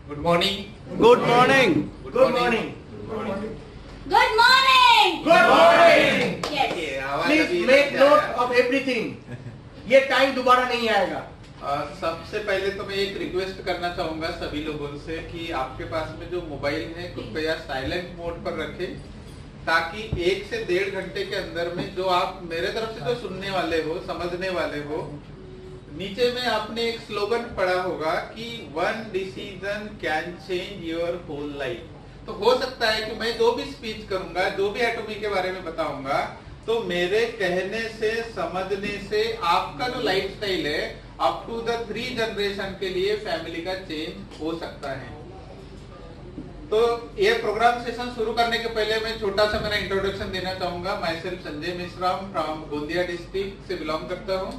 Good morning. Good morning. Good morning. Good morning. Good morning. Yes. Please make note of everything. ये time दोबारा नहीं आएगा। सबसे पहले तो मैं एक रिक्वेस्ट करना चाहूंगा सभी लोगों से कि आपके पास में जो मोबाइल है कृपया साइलेंट मोड पर रखें, ताकि 1 से 1.5 घंटे के अंदर में जो आप मेरे तरफ से जो सुनने वाले हो, समझने वाले हो, नीचे में आपने एक स्लोगन पढ़ा होगा कि 1 decision can change your whole life. तो हो सकता है कि मैं जो भी स्पीच करूंगा, जो भी एटॉमी के बारे में बताऊंगा, तो मेरे कहने से, समझने से आपका जो लाइफस्टाइल है अप टू द 3 जनरेशन के लिए फैमिली का चेंज हो सकता है। तो ये प्रोग्राम सेशन शुरू करने के पहले मैं छोटा सा मेरा इंट्रोडक्शन देना चाहूंगा। मैं self Sanjay Mishra from Gondia district से बिलोंग करता हूँ।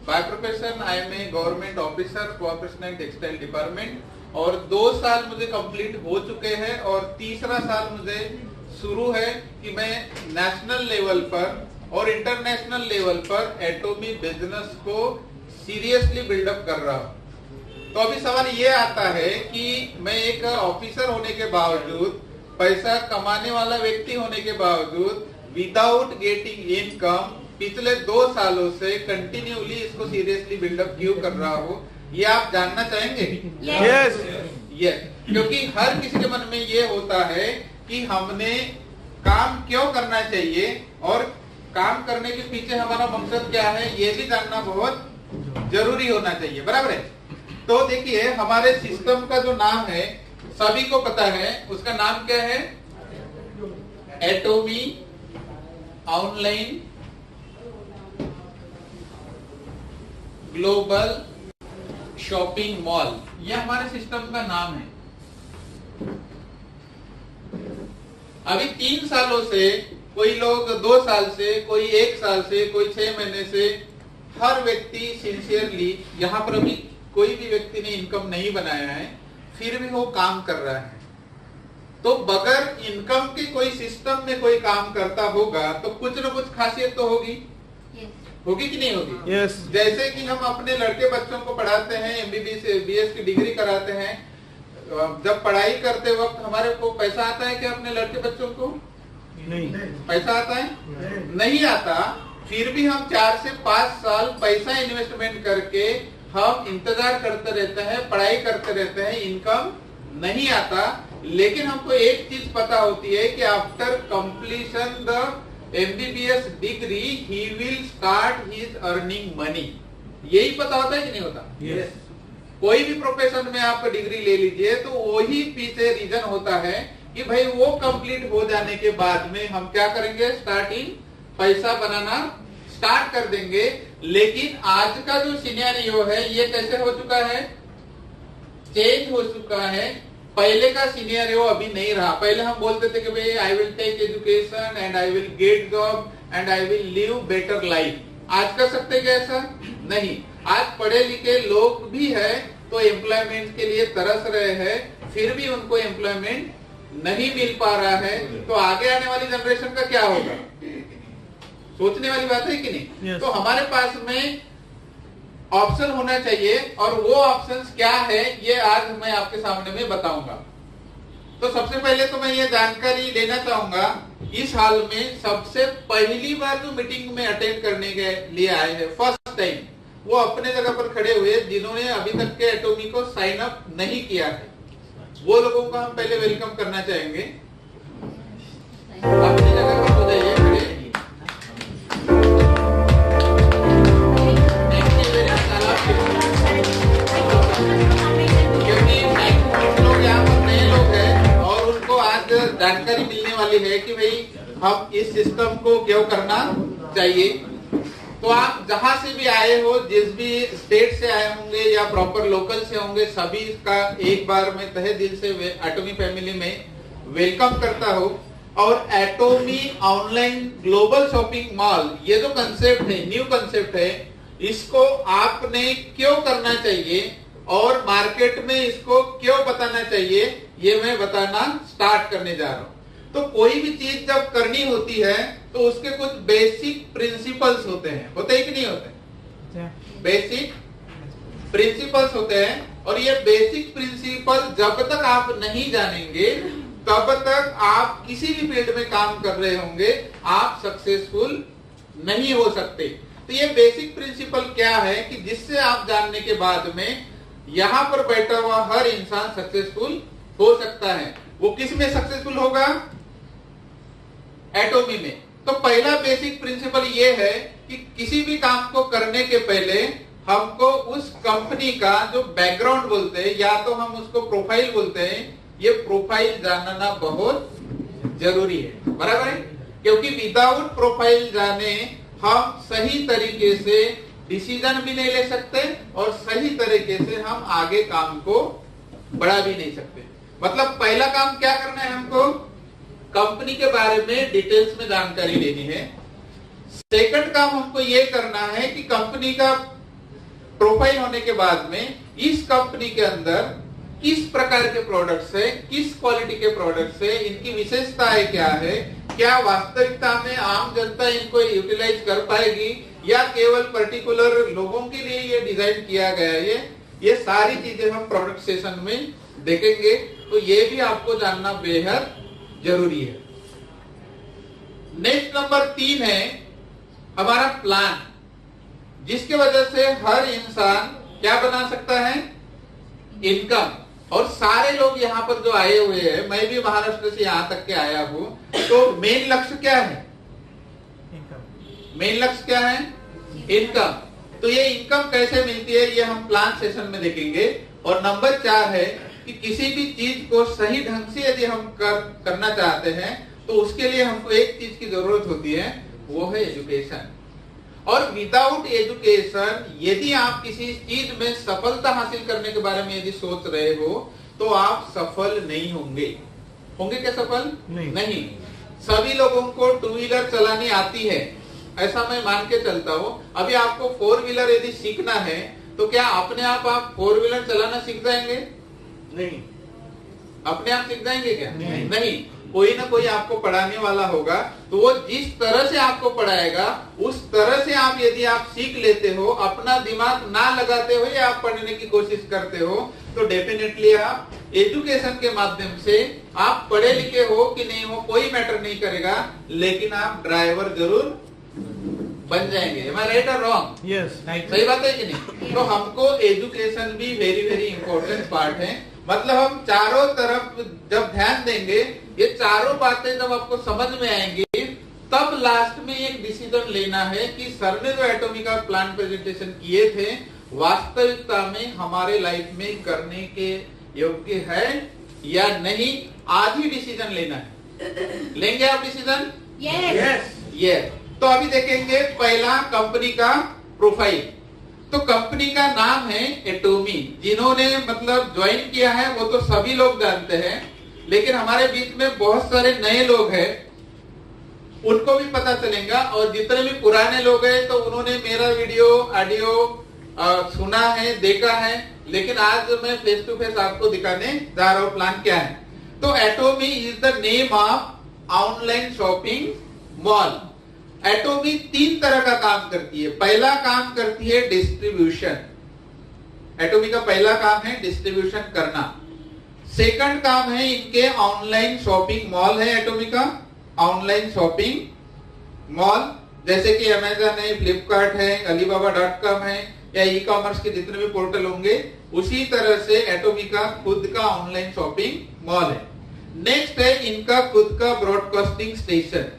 By profession I am a government officer, cooperation and textile department, और 2 साल मुझे कंप्लीट हो चुके हैं और तीसरा साल मुझे शुरू है कि मैं नेशनल लेवल पर और इंटरनेशनल लेवल पर एटॉमी बिजनेस को सीरियसली बिल्डअप कर रहा हूँ। तो अभी सवाल ये आता है कि मैं एक ऑफिसर होने के बावजूद, पैसा कमाने वाला व्यक्ति होने के बावजूद, विदाउट गेटिंग इनकम पिछले 2 सालों से कंटिन्यूली इसको सीरियसली बिल्डअप क्यों कर रहा हूँ, ये आप जानना चाहेंगे? यस। यस, क्योंकि हर किसी के मन में ये होता है कि हमने काम क्यों करना चाहिए और काम करने के पीछे हमारा मकसद क्या है, ये भी जानना बहुत जरूरी होना चाहिए। बराबर है? तो देखिए, हमारे सिस्टम का जो नाम है सभी को पता है, उसका नाम क्या है? एटॉमी ऑनलाइन ग्लोबल शॉपिंग मॉल, यह हमारे सिस्टम का नाम है। अभी 3 सालों से, कोई लोग 2 साल से, कोई 1 साल से, कोई 6 महीने से, हर व्यक्ति सिंसियरली, यहाँ पर अभी कोई भी व्यक्ति ने इनकम नहीं बनाया है, फिर भी वो काम कर रहा है। तो बगैर इनकम के कोई सिस्टम में कोई काम करता होगा तो कुछ न कुछ खासियत तो होगी। होगी कि नहीं होगी? यस। जैसे कि हम अपने लड़के बच्चों को पढ़ाते हैं, MBBS BS की डिग्री कराते हैं, जब पढ़ाई करते वक्त हमारे को पैसा आता है क्या अपने लड़के बच्चों को? नहीं। पैसा आता है? नहीं आता। फिर भी हम 4 से 5 साल पैसा इन्वेस्टमेंट करके हम इंतजार करते रहते हैं, पढ़ाई करते रहते हैं, इनकम नहीं आता। लेकिन हमको एक चीज पता होती है कि after completion the MBBS degree he will start his earning money. यही पता होता है कि नहीं होता? यस। कोई भी प्रोफेशन में आप डिग्री ले लीजिए तो वही पीछे रीजन होता है कि भाई वो कंप्लीट हो जाने के बाद में हम क्या करेंगे? स्टार्टिंग पैसा बनाना स्टार्ट कर देंगे। लेकिन आज का जो सिनेरियो है ये कैसे हो चुका है? चेंज हो चुका है। पहले का सिनेरियो अभी नहीं रहा। पहले हम बोलते थे कि भाई I will take education and I will get job and I will live better life. आज कर सकते क्या ऐसा? नहीं। आज पढ़े लिखे लोग भी है तो एम्प्लॉयमेंट के लिए तरस रहे हैं, फिर भी उनको एम्प्लॉयमेंट नहीं मिल पा रहा है। तो आगे आने वाली जनरेशन का क्या होगा? सोचने वाली बात है कि नहीं? Yes. तो हमारे पास में ऑप्शन होना चाहिए, और वो ऑप्शंस क्या है ये आज मैं आपके सामने में बताऊंगा। तो सबसे पहले तो मैं ये जानकारी लेना चाहूंगा, इस हाल में सबसे पहली बार जो मीटिंग में अटेंड करने के लिए आए हैं फर्स्ट टाइम, वो अपने जगह पर खड़े हुए जिन्होंने अभी तक के एटॉमी को साइन अप नहीं किया है, वो लोगों को हम पहले वेलकम करना चाहेंगे। अपनी जगह पर हो जाइए खड़े। क्योंकि लोग यहाँ पर नए लोग हैं और उनको आज जानकारी मिलने वाली है कि भाई हम इस सिस्टम को क्यों करना चाहिए। तो आप जहां से भी आए हो, जिस भी स्टेट से आए होंगे या प्रॉपर लोकल से होंगे, सभी का एक बार मैं तहे दिल से एटॉमी फैमिली में वेलकम करता हूं। और एटॉमी ऑनलाइन ग्लोबल शॉपिंग मॉल, ये जो कंसेप्ट है, न्यू कंसेप्ट है, इसको आपने क्यों करना चाहिए और मार्केट में इसको क्यों बताना चाहिए, ये मैं बताना स्टार्ट करने जा रहा हूं। तो कोई भी चीज जब करनी होती है तो उसके कुछ बेसिक प्रिंसिपल्स होते हैं, होते हैं कि नहीं होते? बेसिक प्रिंसिपल्स होते हैं और ये बेसिक प्रिंसिपल जब तक आप नहीं जानेंगे तब तक आप किसी भी फील्ड में काम कर रहे होंगे, आप सक्सेसफुल नहीं हो सकते। तो ये बेसिक प्रिंसिपल क्या है कि जिससे आप जानने के बाद में यहां पर बैठा हुआ हर इंसान सक्सेसफुल हो सकता है। वो किस में सक्सेसफुल होगा? एटॉमी में। तो पहला बेसिक प्रिंसिपल ये है कि किसी भी काम को करने के पहले हमको उस कंपनी का जो बैकग्राउंड बोलते हैं या तो हम उसको प्रोफाइल बोलते हैं, ये प्रोफाइल जानना बहुत जरूरी है, बराबर है? क्योंकि विदाउट प्रोफाइल जाने हम सही तरीके से डिसीजन भी नहीं ले सकते और सही तरीके से हम आगे काम को बढ़ा भी नहीं सकते। मतलब पहला काम क्या करना है? हमको कंपनी के बारे में डिटेल्स में जानकारी लेनी है। सेकंड काम हमको ये करना है कि कंपनी का प्रोफाइल होने के बाद में इस कंपनी के अंदर किस प्रकार के प्रोडक्ट्स है, किस क्वालिटी के प्रोडक्ट्स है, इनकी विशेषताएं क्या है, क्या वास्तविकता में आम जनता इनको यूटिलाइज कर पाएगी या केवल पर्टिकुलर लोगों के लिए ये डिजाइन किया गया है। ये सारी चीजें हम प्रोडक्ट सेशन में देखेंगे। तो ये भी आपको जानना बेहद जरूरी है। नेक्स्ट नंबर 3 है हमारा प्लान, जिसके वजह से हर इंसान क्या बना सकता है? इनकम। और सारे लोग यहाँ पर जो आए हुए हैं, मैं भी महाराष्ट्र से यहाँ तक के आया हूं, तो मेन लक्ष्य क्या है? मेन लक्ष्य क्या है? इनकम। तो ये इनकम कैसे मिलती है ये हम प्लान सेशन में देखेंगे। और नंबर 4 है कि किसी भी चीज को सही ढंग से यदि हम करना चाहते हैं तो उसके लिए हमको एक चीज की जरूरत होती है, वो है एजुकेशन। और विदाउट एजुकेशन यदि आप किसी चीज में सफलता हासिल करने के बारे में यदि सोच रहे हो तो आप सफल नहीं होंगे। होंगे क्या सफल? नहीं। सभी लोगों को 2 व्हीलर चलानी आती है, ऐसा मैं मान के चलता हूँ। अभी आपको 4 व्हीलर यदि सीखना है तो क्या अपने आप 4 व्हीलर चलाना सीख जाएंगे? नहीं। अपने आप सीख जाएंगे क्या? नहीं। कोई ना कोई आपको पढ़ाने वाला होगा, तो वो जिस तरह से आपको पढ़ाएगा उस तरह से आप यदि आप सीख लेते हो, अपना दिमाग ना लगाते हुए आप पढ़ने की कोशिश करते हो, तो डेफिनेटली आप एजुकेशन के माध्यम से आप पढ़े लिखे हो कि नहीं हो कोई मैटर नहीं करेगा, लेकिन आप ड्राइवर जरूर बन जाएंगे। Am I right or wrong? Yes. सही बात है कि नहीं? तो हमको एजुकेशन भी वेरी वेरी इंपॉर्टेंट पार्ट है। मतलब हम चारों तरफ जब ध्यान देंगे, ये चारों बातें जब आपको समझ में आएंगी, तब लास्ट में एक डिसीजन लेना है कि सर ने जो एटॉमी का प्लान प्रेजेंटेशन किए थे वास्तविकता में हमारे लाइफ में करने के योग्य है या नहीं। आज ही डिसीजन लेना है। लेंगे आप डिसीजन? यस। तो अभी देखेंगे पहला कंपनी का प्रोफाइल। तो कंपनी का नाम है एटॉमी। जिन्होंने मतलब ज्वाइन किया है वो तो सभी लोग जानते हैं, लेकिन हमारे बीच में बहुत सारे नए लोग हैं, उनको भी पता चलेगा। और जितने भी पुराने लोग हैं तो उन्होंने मेरा वीडियो ऑडियो सुना है, देखा है, लेकिन आज मैं फेस टू फेस आपको दिखाने जा रहा हूँ प्लान क्या है। तो एटॉमी is the name of online shopping mall. एटॉमी 3 तरह का काम करती है। पहला काम करती है डिस्ट्रीब्यूशन। एटॉमी का पहला काम है डिस्ट्रीब्यूशन करना। सेकंड काम है इनके ऑनलाइन शॉपिंग मॉल है। एटॉमी का ऑनलाइन शॉपिंग मॉल जैसे कि अमेजन है, फ्लिपकार्ट है, alibaba.com है या ई कॉमर्स के जितने भी पोर्टल होंगे, उसी तरह से एटॉमी का खुद का ऑनलाइन शॉपिंग मॉल है। नेक्स्ट है इनका खुद का ब्रॉडकास्टिंग स्टेशन।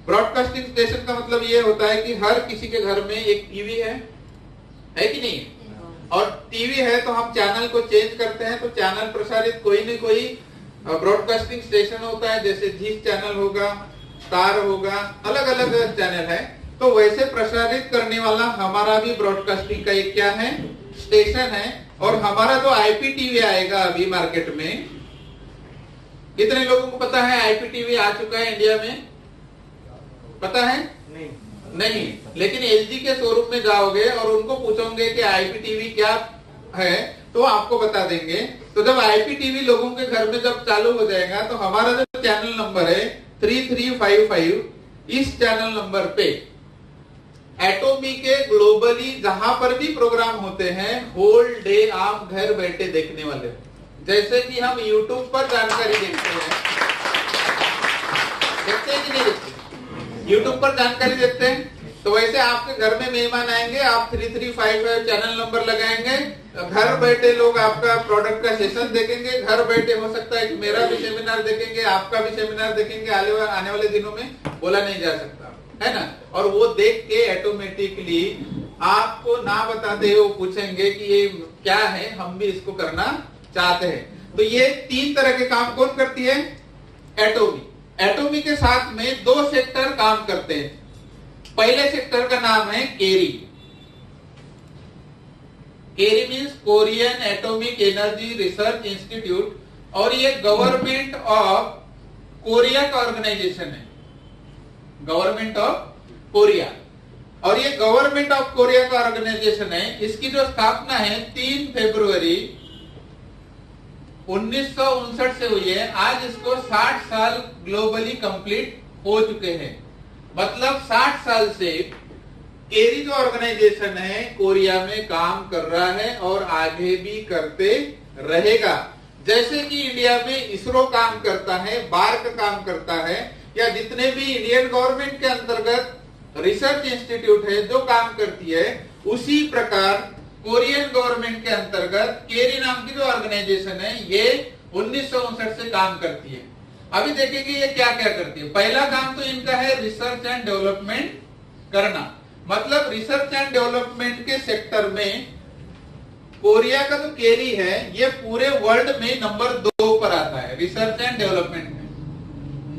ब्रॉडकास्टिंग स्टेशन का मतलब ये होता है कि हर किसी के घर में एक टीवी है कि नहीं? और टीवी है तो हम चैनल को चेंज करते हैं, तो चैनल प्रसारित कोई न कोई ब्रॉडकास्टिंग स्टेशन होता है, जैसे जी चैनल होगा, स्टार होगा, अलग अलग चैनल है। तो वैसे प्रसारित करने वाला हमारा भी ब्रॉडकास्टिंग का एक क्या है? स्टेशन है। और हमारा जो आईपीटीवी आएगा अभी मार्केट में, कितने लोगों को पता है आईपीटीवी आ चुका है इंडिया में? पता है? नहीं। लेकिन एलजी के शोरूम में जाओगे और उनको पूछोगे कि आईपीटीवी क्या है तो आपको बता देंगे। तो जब आईपीटीवी लोगों के घर में जब चालू हो जाएगा तो हमारा जो चैनल नंबर है 3355, इस चैनल नंबर पे एटोमी के ग्लोबली जहां पर भी प्रोग्राम होते हैं होल डे आप घर बैठे देखने वाले हो। जैसे कि हम YouTube पर जानकारी देखते हैं कि नहीं देखते? YouTube पर जानकारी देखते हैं तो वैसे आपके घर में मेहमान आएंगे, आप 3355 चैनल नंबर लगाएंगे, घर बैठे लोग आपका प्रोडक्ट का सेशन देखेंगे, घर बैठे हो सकता है कि मेरा भी सेमिनार देखेंगे, आपका भी सेमिनार देखेंगे, आने वाले दिनों में बोला नहीं जा सकता, है ना। और वो देख के ऑटोमेटिकली आपको ना बताते हुए पूछेंगे कि ये क्या है, हम भी इसको करना चाहते हैं। तो ये 3 तरह के काम कौन करती है? एटोमी। एटोमी के साथ में 2 सेक्टर काम करते हैं। पहले सेक्टर का नाम है KAERI. KAERI means Korean Atomic Energy Research Institute, और ये गवर्नमेंट ऑफ कोरिया का ऑर्गेनाइजेशन है, गवर्नमेंट ऑफ कोरिया। और ये गवर्नमेंट ऑफ कोरिया का ऑर्गेनाइजेशन है। इसकी जो स्थापना है 3 फरवरी 1959 से हुई है। आज इसको 60 साल ग्लोबली कंप्लीट हो चुके हैं। मतलब 60 साल से केरी जो ऑर्गेनाइजेशन है कोरिया में काम कर रहा है और आगे भी करते रहेगा। जैसे कि इंडिया में इसरो काम करता है, बार्क काम करता है, या जितने भी इंडियन गवर्नमेंट के अंतर्गत रिसर्च इंस्टीट्यूट है जो काम करती है, उसी प्रकार कोरियन गवर्नमेंट के अंतर्गत केरी नाम की जो ऑर्गेनाइजेशन है ये 1959 से काम करती है। अभी देखेंगे ये क्या क्या करती है। पहला काम तो इनका है रिसर्च एंड डेवलपमेंट करना। मतलब रिसर्च एंड डेवलपमेंट के सेक्टर में कोरिया का जो केरी है ये पूरे वर्ल्ड में नंबर 2 पर आता है। रिसर्च एंड डेवलपमेंट में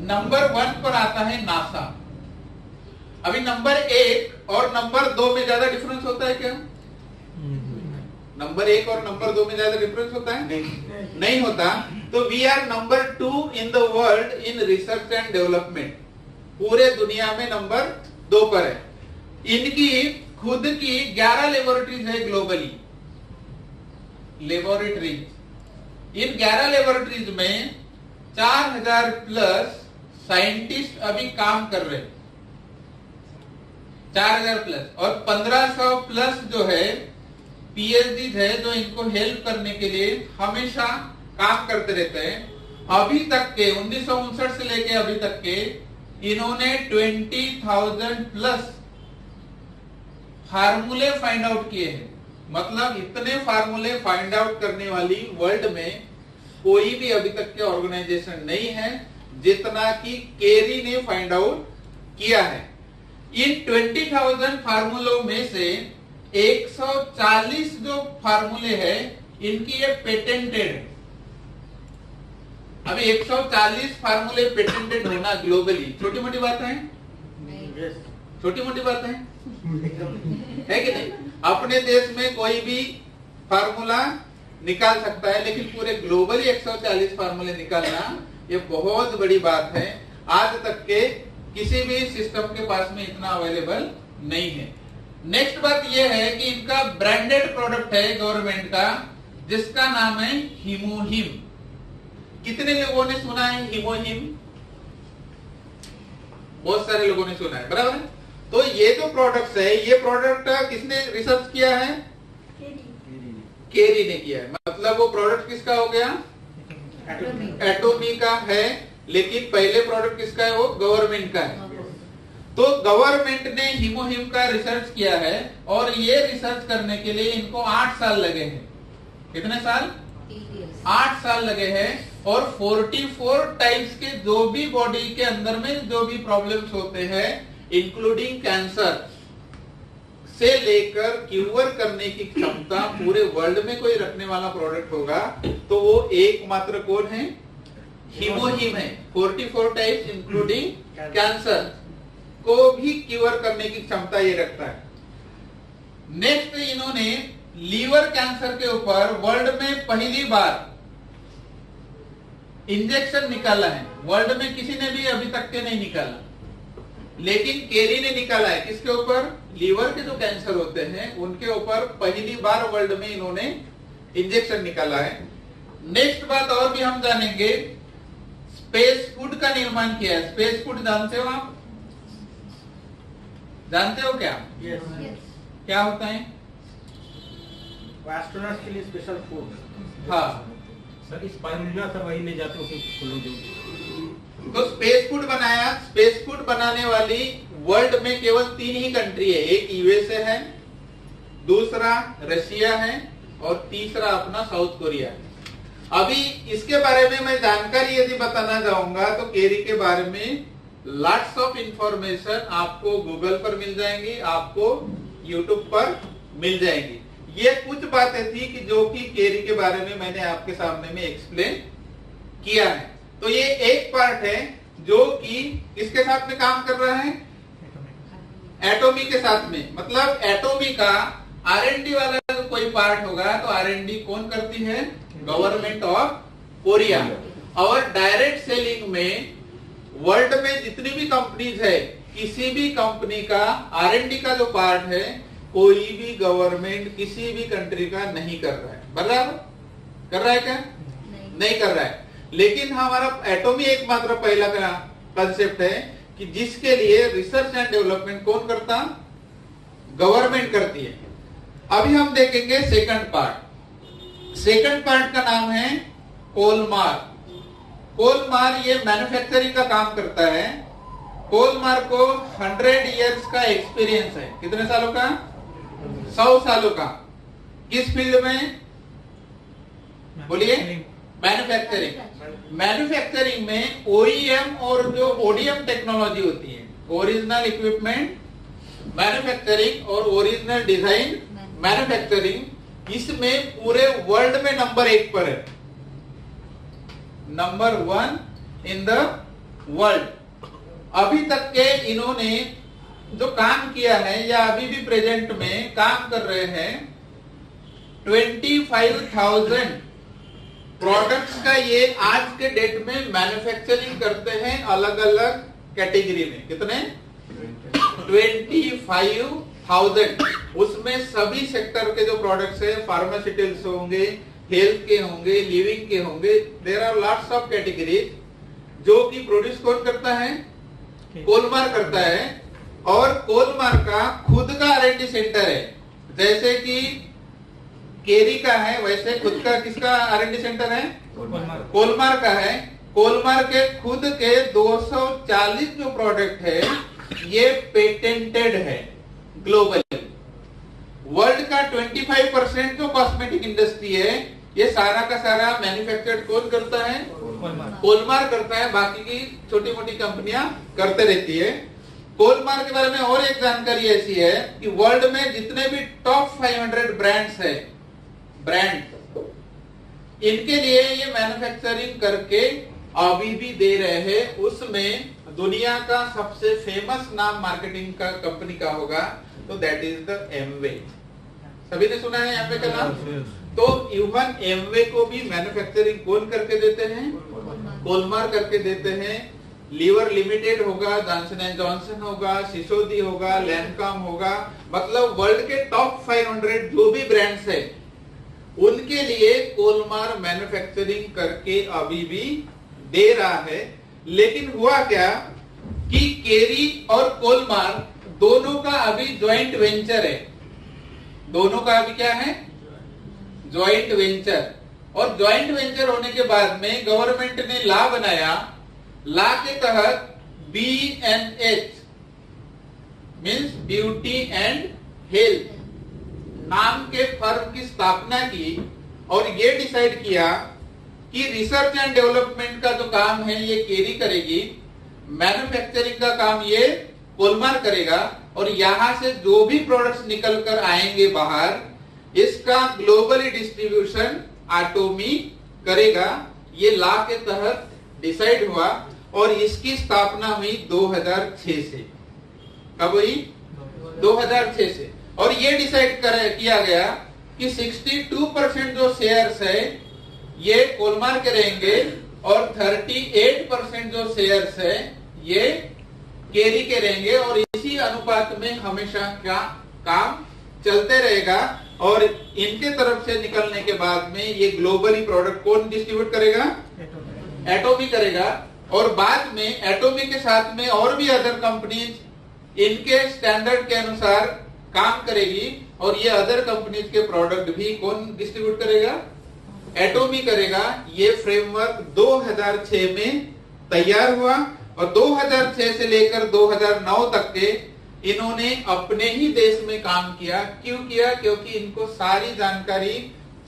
नंबर 1 पर आता है नासा। अभी नंबर 1 और नंबर 2 में ज्यादा डिफरेंस होता है क्या? नंबर 1 और नंबर 2 में ज्यादा डिफरेंस होता है? नहीं होता। तो we are number 2 in the world in research and development. पूरे दुनिया में नंबर 2 पर है। इनकी खुद की 11 लेबोरेटरीज है ग्लोबली। लेबोरेटरीज, इन 11 लेबोरेटरीज में 4000 प्लस साइंटिस्ट अभी काम कर रहे हैं। 4000 प्लस, और 1500 प्लस जो है पीएचडी है जो इनको हेल्प करने के लिए हमेशा काम करते रहते हैं। अभी तक के 1959 से लेके अभी तक के इन्होंने 20,000 प्लस फार्मूले फाइंड आउट किए हैं। मतलब इतने फार्मूले फाइंड आउट करने वाली वर्ल्ड में कोई भी अभी तक के ऑर्गेनाइजेशन नहीं है जितना कि केरी ने फाइंड आउट किया है। इन 20,000 फार्मूलों में से 140 जो फार्मूले हैं इनकी ये पेटेंटेड है। अभी 140 फार्मूले पेटेंटेड होना ग्लोबली छोटी मोटी बात है? छोटी मोटी बात है कि नहीं? अपने देश में कोई भी फार्मूला निकाल सकता है, लेकिन पूरे ग्लोबली 140 फार्मूले निकालना ये बहुत बड़ी बात है। आज तक के किसी भी सिस्टम के पास में इतना अवेलेबल नहीं है। नेक्स्ट बात यह है कि इनका ब्रांडेड प्रोडक्ट है गवर्नमेंट का जिसका नाम है हिमोहिम। कितने लोगों ने सुना है हिमोहिम? बहुत सारे लोगों ने सुना है, बराबर है। तो ये जो प्रोडक्ट्स है, ये प्रोडक्ट किसने रिसर्च किया है? केरी ने किया है। मतलब वो प्रोडक्ट किसका हो गया? एटोमी का है, लेकिन पहले प्रोडक्ट किसका है? वो गवर्नमेंट का है। तो गवर्नमेंट ने हिमोहिम का रिसर्च किया है और ये रिसर्च करने के लिए इनको 8 साल लगे हैं। कितने साल? 8 साल लगे हैं। और 44 टाइप्स के जो भी बॉडी के अंदर में जो भी प्रॉब्लम्स होते हैं इंक्लूडिंग कैंसर से लेकर क्यूर करने की क्षमता पूरे वर्ल्ड में कोई रखने वाला प्रोडक्ट होगा तो वो एकमात्र कौन है? हिमोहिम है। 44 टाइप्स इंक्लूडिंग कैंसर को भी क्यूर करने की क्षमता ये रखता है। नेक्स्ट इन्होंने लीवर कैंसर के ऊपर वर्ल्ड में पहली बार इंजेक्शन निकाला है। वर्ल्ड में किसी ने भी अभी तक के नहीं निकाला, लेकिन केरी ने निकाला है। किसके ऊपर? लीवर के जो कैंसर होते हैं उनके ऊपर पहली बार वर्ल्ड में इन्होंने इंजेक्शन निकाला है। नेक्स्ट बात और भी हम जानेंगे, स्पेस फूड का निर्माण किया है। स्पेस फूड जानते हो आप? जानते हो क्या? Yes. क्या होता है? एस्ट्रोनॉट्स के लिए स्पेशल फूड। हाँ, सर स्पाइरुलिना सब वही ले जाते हो कि लोग जो तो स्पेस फूड बनाया। स्पेस फूड बनाने वाली वर्ल्ड में केवल 3 ही कंट्री है। एक यूएसए है, दूसरा रशिया है और तीसरा अपना साउथ कोरिया है। अभी इसके बारे में मैं जानकारी यदि बताना चाहूंगा तो केरी के बारे में लॉट्स ऑफ इंफॉर्मेशन आपको गूगल पर मिल जाएंगी, आपको यूट्यूब पर मिल जाएंगी। ये कुछ बातें थी कि जो कि केरी के बारे में मैंने आपके सामने में एक्सप्लेन किया है। तो ये एक पार्ट है जो कि किसके साथ में काम कर रहा है? एटॉमी के साथ में। मतलब एटॉमी का R&D वाला जो कोई पार्ट होगा तो R&D कौन करती है? Government of Korea. और डायरेक्ट सेलिंग में वर्ल्ड में जितनी भी कंपनीज है, किसी भी कंपनी का R&D का जो पार्ट है कोई भी गवर्नमेंट किसी भी कंट्री का नहीं कर रहा है। बराबर कर रहा है क्या? नहीं कर रहा है। लेकिन हमारा एटॉमी एकमात्र पहला का कंसेप्ट है कि जिसके लिए रिसर्च एंड डेवलपमेंट कौन करता? गवर्नमेंट करती है। अभी हम देखेंगे सेकंड पार्ट। सेकंड पार्ट का नाम है कोलमार। कोलमार ये मैन्युफैक्चरिंग का काम करता है। कोलमार को 100 इयर्स का एक्सपीरियंस है। कितने सालों का? 100 सालों का। किस फील्ड में? बोलिए। मैन्युफैक्चरिंग। मैन्युफैक्चरिंग में OEM और जो ODM टेक्नोलॉजी होती है, ओरिजिनल इक्विपमेंट मैन्युफैक्चरिंग और ओरिजिनल डिजाइन मैन्युफैक्चरिंग, इसमें पूरे वर्ल्ड में नंबर 1 पर है। Number 1 in the world. अभी तक के इन्होंने जो काम किया है या अभी भी प्रेजेंट में काम कर रहे हैं 25,000 प्रोडक्ट्स का ये आज के डेट में मैन्युफैक्चरिंग करते हैं अलग अलग कैटेगरी में। कितने? 25,000। उसमें सभी सेक्टर के जो प्रोडक्ट्स है, फार्मास्यूटिकल्स होंगे, हेल्थ के होंगे, लिविंग के होंगे, there are lots of categories जो कि प्रोड्यूस कौन करता है? कोलमार करता है। और कोलमार का खुद का R&D सेंटर है। जैसे कि केरी का है वैसे खुद का किसका R&D सेंटर है? कोलमार का है। कोलमार के खुद के 240 जो प्रोडक्ट है ये पेटेंटेड है ग्लोबली। वर्ल्ड का 25% जो कॉस्मेटिक इंडस्ट्री है ये सारा का सारा मैन्युफैक्चर्ड कौन करता है? कोलमार करता है। बाकी की छोटी मोटी कंपनियां करते रहती है। कोलमार के बारे में और एक जानकारी ऐसी है कि वर्ल्ड में जितने भी टॉप 500 ब्रांड्स है, ब्रांड इनके लिए ये मैन्युफैक्चरिंग करके अभी भी दे रहे हैं। उसमें दुनिया का सबसे फेमस नाम मार्केटिंग का कंपनी का होगा तो दैट इज द एमवे। सभी ने सुना है एमवे का नाम? तो इवन एमवे को भी मैन्युफैक्चरिंग कौन करके देते हैं? कोलमार करके देते हैं। लीवर लिमिटेड होगा, जॉनसन एंड जॉनसन होगा, सिसोदी होगा, लैंडकॉम होगा, मतलब वर्ल्ड के टॉप 500 जो भी ब्रांड्स है उनके लिए कोलमार मैन्युफैक्चरिंग करके अभी भी दे रहा है। लेकिन हुआ क्या कि केरी और कोलमार दोनों का अभी ज्वाइंट वेंचर है। दोनों का अभी क्या है? Joint venture. और ज्वाइंट वेंचर होने के बाद में गवर्नमेंट ने लॉ बनाया। लॉ के तहत BNH means beauty and health नाम के फर्म की स्थापना की और ये डिसाइड किया कि रिसर्च एंड डेवलपमेंट का जो काम है ये केरी करेगी, मैन्युफैक्चरिंग का काम ये कोलमार करेगा और यहां से जो भी प्रोडक्ट्स निकल कर आएंगे बाहर इसका ग्लोबली डिस्ट्रीब्यूशन एटॉमी करेगा। ये लॉ के तहत डिसाइड हुआ और इसकी स्थापना हुई 2006 से। कब हुई? 2006 से। और ये डिसाइड किया गया कि 62% जो शेयर्स है ये कोलमार के रहेंगे और 38% जो शेयर्स है ये केरी के रहेंगे। और इसी अनुपात में हमेशा क्या काम चलते रहेगा। और इनके तरफ से निकलने के बाद में ये ग्लोबली प्रोडक्ट कौन डिस्ट्रीब्यूट करेगा? एटॉमी करेगा। और बाद में एटॉमी के साथ में और भी अदर कंपनीज इनके स्टैंडर्ड के अनुसार काम करेगी और ये अदर कंपनीज के प्रोडक्ट भी कौन डिस्ट्रीब्यूट करेगा? एटोमी करेगा। ये फ्रेमवर्क 2006 में तैयार हुआ और 2006 से लेकर 2009 तक के इन्होंने अपने ही देश में काम किया। क्यों किया? क्योंकि इनको सारी जानकारी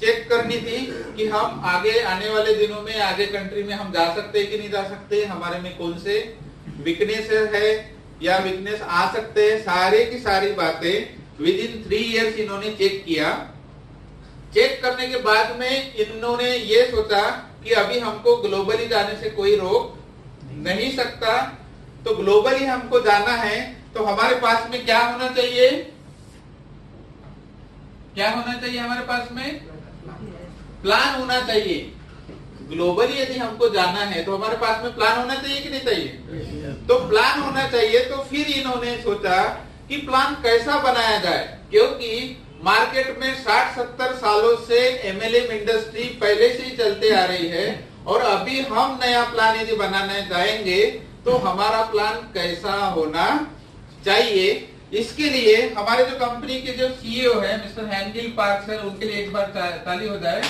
चेक करनी थी कि हम आगे आने वाले दिनों में आगे कंट्री में हम जा सकते हैं कि नहीं जा सकते, हमारे में कौन से वीकनेस है या वीकनेस आ सकते हैं, सारे की सारी बातें विद इन 3 इयर्स इन्होंने चेक किया। चेक करने के बाद में इन्होंने ये सोचा कि अभी हमको ग्लोबली जाने से कोई रोक नहीं सकता, तो ग्लोबली हमको जाना है तो हमारे पास में क्या होना चाहिए? क्या होना चाहिए हमारे पास में? प्लान होना चाहिए। ग्लोबली यदि हमको जाना है तो हमारे पास में प्लान होना चाहिए कि नहीं चाहिए? तो प्लान होना चाहिए। तो फिर इन्होंने सोचा कि प्लान कैसा बनाया जाए, क्योंकि मार्केट में 60-70 सालों से एमएलएम इंडस्ट्री पहले से ही चलते आ रही है और अभी हम नया प्लान यदि बनाने जाएंगे तो हमारा प्लान कैसा होना चाहिए। इसके लिए हमारे जो कंपनी के जो सीईओ है मिस्टर हैंगिल पार्क सर, उनके लिए एक बार ताली हो जाए।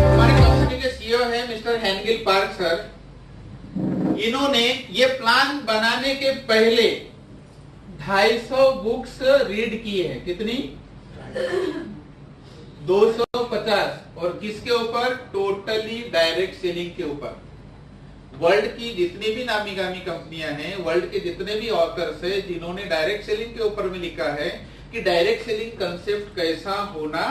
हमारे कंपनी के सीईओ है मिस्टर हैंगिल पार्क सर। इन्होंने ये प्लान बनाने के पहले 250 बुक्स रीड की है। कितनी? 250। और किसके ऊपर? टोटली डायरेक्ट सेलिंग के ऊपर। वर्ल्ड की जितनी भी नामी गामी कंपनियां हैं, वर्ल्ड के जितने भी ऑथर्स हैं जिन्होंने डायरेक्ट सेलिंग के ऊपर में लिखा है कि डायरेक्ट सेलिंग कंसेप्ट कैसा होना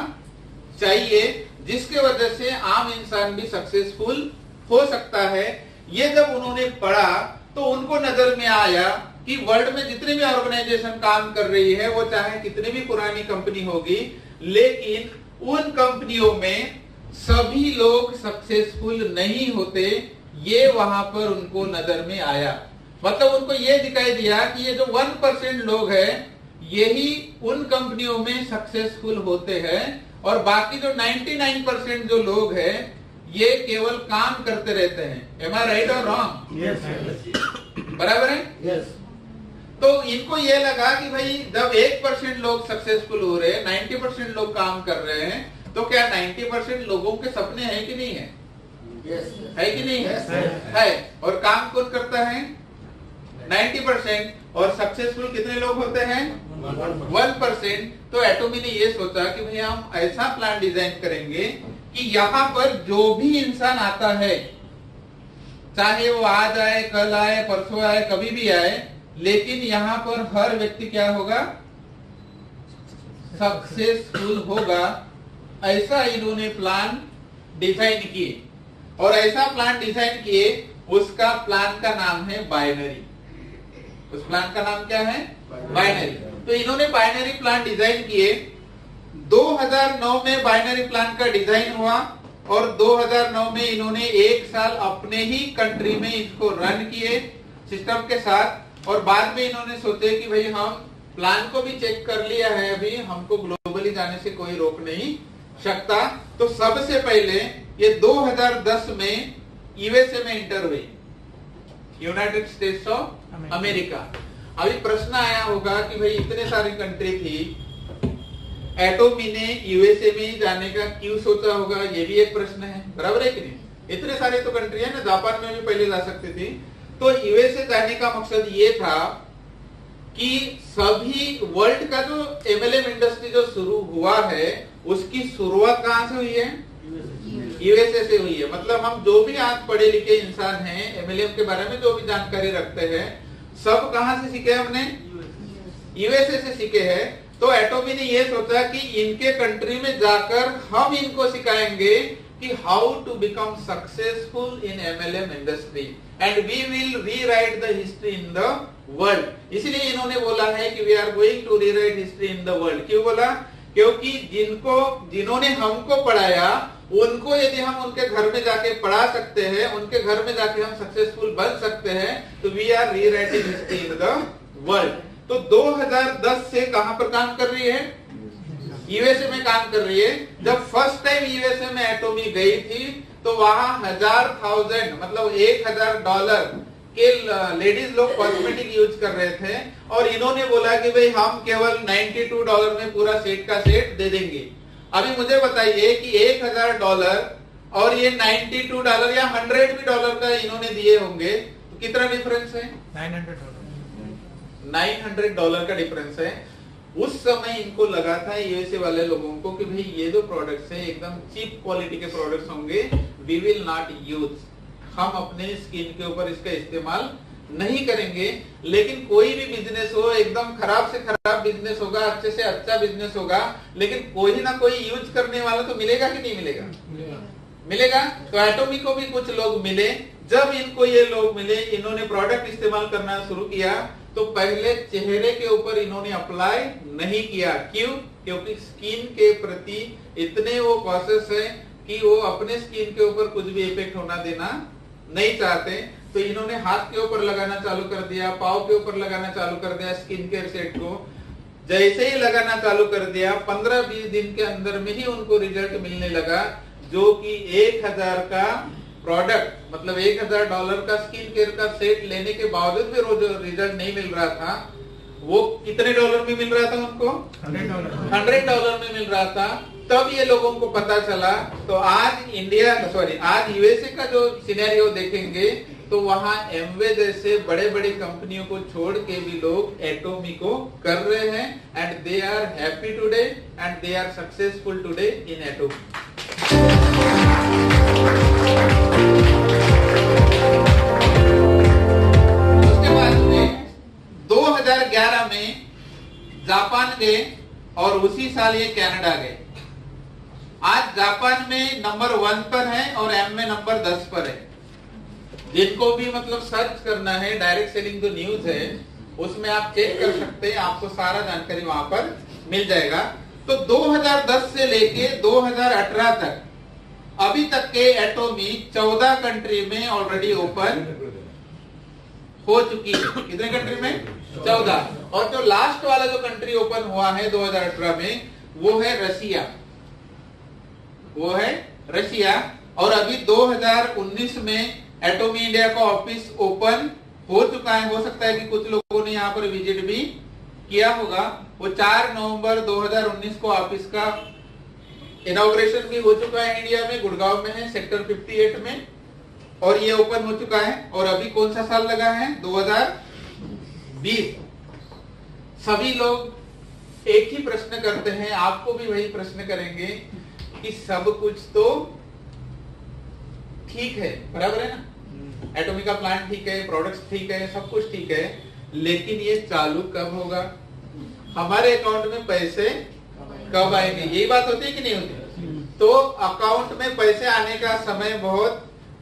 चाहिए जिसके वजह से आम इंसान भी सक्सेसफुल हो सकता है। ये जब उन्होंने पढ़ा तो उनको नजर में आया कि वर्ल्ड में जितनी भी ऑर्गेनाइजेशन काम कर रही है, वो चाहे कितनी भी पुरानी कंपनी होगी, लेकिन उन कंपनियों में सभी लोग सक्सेसफुल नहीं होते। ये वहां पर उनको नजर में आया। मतलब उनको ये दिखाई दिया कि ये जो 1% लोग हैं यही उन कंपनियों में सक्सेसफुल होते हैं और बाकी जो 99% जो लोग हैं ये केवल काम करते रहते हैं। एम आई राइट और रॉन्ग? बराबर है? यस। तो इनको ये लगा कि भाई जब 1% लोग सक्सेसफुल हो रहे हैं, 90% लोग काम कर रहे हैं, तो क्या 90% लोगों के सपने हैं कि नहीं है? Yes. है कि नहीं Yes, है? और काम कौन करता है? 90%। और सक्सेसफुल कितने लोग होते हैं? 1%। तो एटोमी ने ये सोचा कि भाई हम ऐसा प्लान डिजाइन करेंगे कि यहाँ पर जो भी इंसान आता है, चाहे वो आज आए, कल आए, परसों आए, कभी भी आए, लेकिन यहाँ पर हर व्यक्ति क्या होगा? सक्सेसफुल होगा। ऐसा इन्होंने प्लान डिजाइन किए और ऐसा प्लान डिजाइन किए, उसका प्लान का नाम है बाइनरी। उस प्लान का नाम क्या है? बाइनरी। तो इन्होंने बाइनरी प्लान डिजाइन किए। 2009 में बाइनरी प्लान का डिजाइन हुआ और 2009 में इन्होंने 1 साल अपने ही कंट्री में इसको रन किए सिस्टम के साथ। और बाद में इन्होंने सोचे कि भाई हम प्लान को भी चेक कर लिया है, अभी हमको ग्लोबली जाने से कोई रोक नहीं सकता। तो सबसे पहले ये 2010 में यूएसए में इंटर हुई, यूनाइटेड स्टेट्स ऑफ अमेरिका। अभी प्रश्न आया होगा कि भाई इतने सारी कंट्री थी, एटोमी ने यूएसए में ही जाने का क्यों सोचा होगा? ये भी एक प्रश्न है। बराबर है कि नहीं? इतने सारे तो कंट्री है ना, जापान में भी पहले जा सकती थी। तो यूएसए जाने का मकसद ये था कि सभी वर्ल्ड का जो एमएलएम इंडस्ट्री जो शुरू हुआ है उसकी शुरुआत कहां से हुई है? यूएसए से हुई है। मतलब हम जो भी आज पढ़े लिखे इंसान हैं, एमएलएम के बारे में जो भी जानकारी रखते हैं, सब कहां से सीखे हमने? यूएसए से सीखे हैं। तो एटोमी ने ये सोचा कि इनके कंट्री में जाकर हम इनको सिखाएंगे कि how to become successful in MLM industry and we will rewrite the history in the world. इसलिए इन्होंने बोला है कि we are going to rewrite history in the world. क्यों बोला? क्योंकि जिन्होंने हमको पढ़ाया उनको यदि हम उनके घर में जाके पढ़ा सकते हैं, उनके घर में जाके हम सक्सेसफुल बन सकते हैं, तो we are rewriting history in the world. तो 2010 से कहां पर काम कर रही है? यूएसए में काम कर रही है। जब फर्स्ट टाइम यूएसए में एटोमी गई थी तो वहां मतलब $1000 के लेडीज लोग कॉस्मेटिक यूज कर रहे थे और इन्होंने बोला कि भाई हम केवल $92 में पूरा सेट का सेट दे देंगे। अभी मुझे बताइए कि $1000 और ये $92 या $100 का इन्होंने दिए होंगे तो कितना डिफरेंस है? $900 का डिफरेंस है। उस समय इनको लगा था यूएसए वाले लोगों को कि भाई ये जो प्रोडक्ट्स हैं एकदम चीप क्वालिटी के प्रोडक्ट्स होंगे, वी विल नॉट यूज, हम अपने स्किन के ऊपर इसका इस्तेमाल नहीं करेंगे। लेकिन कोई भी बिजनेस हो, एकदम खराब से खराब बिजनेस होगा, अच्छे से अच्छा बिजनेस होगा, लेकिन कोई ना कोई यूज करने वाला तो मिलेगा कि नहीं मिलेगा? मिलेगा। तो एटोमी को भी कुछ लोग मिले। जब इनको ये लोग मिले, इन्होंने प्रोडक्ट इस्तेमाल करना शुरू किया तो पहले चेहरे के ऊपर इन्होंने अप्लाई नहीं किया। क्यों? क्योंकि स्किन के प्रति इतने वो कॉशियस है कि वो अपने स्किन के ऊपर कुछ भी इफेक्ट होना देना नहीं चाहते। तो इन्होंने हाथ के ऊपर लगाना चालू कर दिया, पाँव के ऊपर लगाना चालू कर दिया स्किन केयर सेट को। जैसे ही लगाना चालू कर दिया 15-20 दिन के अंदर में ही उनको रिजल्ट मिलने लगा, जो कि 1000 का प्रोडक्ट मतलब $1000 का स्किन केयर का सेट लेने के बावजूद भी रोज रिजल्ट नहीं मिल रहा था। वो कितने डॉलर में मिल रहा था उनको? $100 में मिल रहा था। तब ये लोगों को पता चला। तो आज आज यूएसए का जो सिनेरियो देखेंगे तो वहां एमवे जैसे बड़े बड़े कंपनियों को छोड़ के भी लोग एटोमी को कर रहे हैं and they are happy today and they are successful today in Atomy. उसके बाद में 2011 में जापान गए और उसी साल ये कनाडा गए। आज जापान में नंबर 1 पर है और एम में नंबर 10 पर है। जिनको भी मतलब सर्च करना है, डायरेक्ट सेलिंग जो न्यूज है उसमें आप चेक कर सकते हैं, आपको सारा जानकारी वहां पर मिल जाएगा। तो 2010 से लेके 2018 तक अभी तक के एटोमी 14 कंट्री में ऑलरेडी ओपन हो चुकी है। कितने कंट्री में? 14। और जो लास्ट वाला जो कंट्री ओपन हुआ है 2018 में वो है रशिया। और अभी 2019 में एटोमी इंडिया का ऑफिस ओपन हो चुका है। हो सकता है कि कुछ लोगों ने यहाँ पर विजिट भी किया होगा। वो 4 नवंबर 2019 को ऑफिस का इनॉग्रेशन भी हो चुका है। इंडिया में गुड़गांव में है, सेक्टर 58 में, और ये ओपन हो चुका है। और अभी कौन सा साल लगा है? 2020। सभी लोग एक ही प्रश्न करते हैं, आपको भी वही प्रश्न करेंगे कि सब कुछ तो ठीक है, बराबर है ना? एटोमी का प्लांट ठीक है, प्रोडक्ट्स ठीक है, सब कुछ ठीक है, लेकिन ये चालू कब होगा? हमारे अकाउंट में पैसे कब आएंगे? यही बात होती है कि नहीं होती? तो अकाउंट में पैसे आने का समय बहुत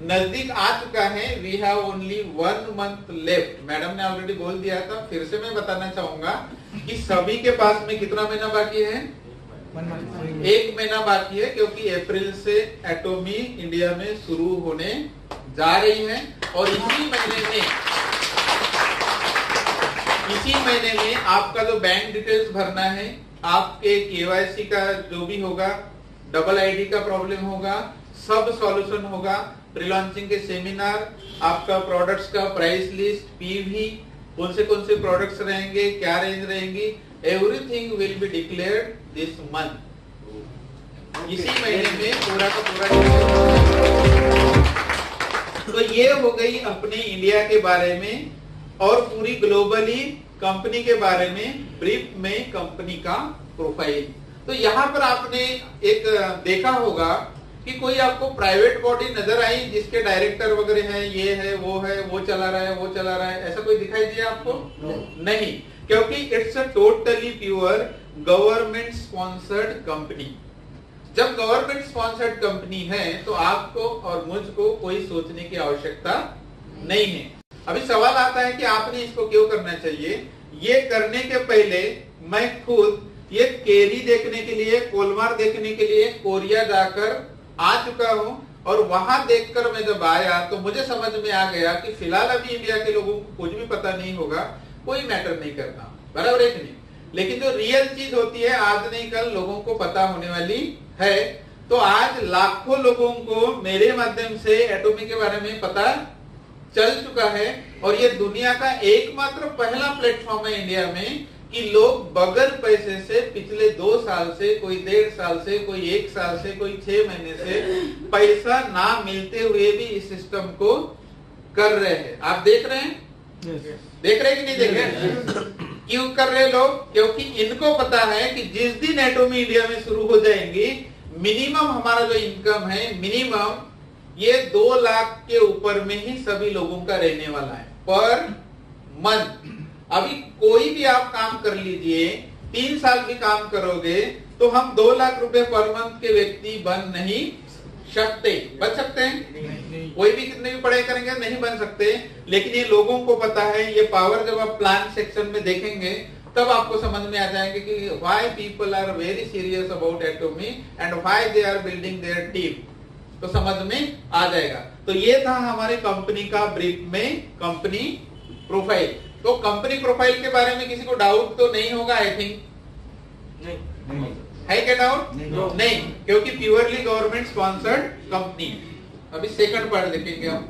नजदीक आ चुका है। We have only 1 month left. Madam ने ऑलरेडी बोल दिया था, फिर से मैं बताना चाहूंगा कि सभी के पास में कितना महीना बाकी है? 1 महीना बाकी है, क्योंकि अप्रैल से एटोमी इंडिया में शुरू होने जा रही है। और इसी महीने में आपका जो बैंक डिटेल्स भरना है, आपके केवाईसी का जो भी होगा, डबल आईडी का प्रॉब्लम होगा, सब सॉल्यूशन होगा। प्री लॉन्चिंग के सेमिनार, आपका प्रोडक्ट्स का प्राइस लिस्ट, पीवी, कौन से प्रोडक्ट्स रहेंगे, क्या रेंज रहेंगी, everything will be declared this month. इसी महीने में पूरा का पूरा। तो ये हो गई अपने इंडिया के बारे में और पूरी ग्लोबली कंपनी के बारे में ब्रीफ में कंपनी का प्रोफाइल। तो यहाँ पर आपने एक देखा होगा कि कोई आपको प्राइवेट बॉडी नजर आई जिसके डायरेक्टर वगैरह हैं, ये है, वो चला रहा है, ऐसा कोई दिखाई दिया आपको? नहीं, क्योंकि it's a totally pure government sponsored company. जब गवर्नमेंट स्पॉन्सर्ड कंपनी है तो आपको और मुझको कोई सोचने की आवश्यकता नहीं है। अभी सवाल आता है कि आपने इसको क्यों करना चाहिए। ये करने के पहले मैं खुद ये केरी देखने के लिए, कोलमार देखने के लिए कोरिया जाकर आ चुका हूं, और वहां देखकर मैं जब आया तो मुझे समझ में आ गया कि फिलहाल अभी इंडिया के लोगों को कुछ भी पता नहीं होगा, कोई मैटर नहीं करता, बराबर है कि नहीं? लेकिन जो रियल चीज होती है आज नहीं कल लोगों को पता होने वाली है। तो आज लाखों लोगों को मेरे माध्यम से एटॉमी के बारे में पता चल चुका है और ये दुनिया का एकमात्र पहला प्लेटफॉर्म है इंडिया में कि लोग बगैर पैसे से पिछले 2 साल से, कोई 1.5 साल से, कोई 1 साल से, कोई 6 महीने से पैसा ना मिलते हुए भी इस सिस्टम को कर रहे हैं। आप देख रहे हैं? देख रहे हैं कि नहीं देख रहे? क्यों कर रहे लोग? क्योंकि इनको पता है कि जिस दिन एटॉमी इंडिया में शुरू हो जाएंगी, मिनिमम हमारा जो इनकम है, मिनिमम ये 2 लाख के ऊपर में ही सभी लोगों का रहने वाला है पर मंथ। अभी कोई भी आप काम कर लीजिए, 3 साल भी काम करोगे तो हम 2 लाख रुपए पर मंथ के व्यक्ति बन नहीं सकते। बन सकते हैं? कोई भी कितने भी पढ़ाई करेंगे नहीं बन सकते। लेकिन ये लोगों को पता है। ये पावर जब आप प्लान सेक्शन में देखेंगे तब आपको समझ में आ जाएंगे कि why people are very serious about Atomy and why they are building their team, तो समझ में आ जाएगा। तो ये था हमारी कंपनी का ब्रीफ में कंपनी प्रोफाइल। तो कंपनी प्रोफाइल के बारे में किसी को डाउट तो नहीं होगा आई थिंक? नहीं है क्या डाउट? नहीं, क्योंकि प्योरली गवर्नमेंट स्पॉन्सर्ड कंपनी। अभी सेकंड पार्ट देखेंगे हम।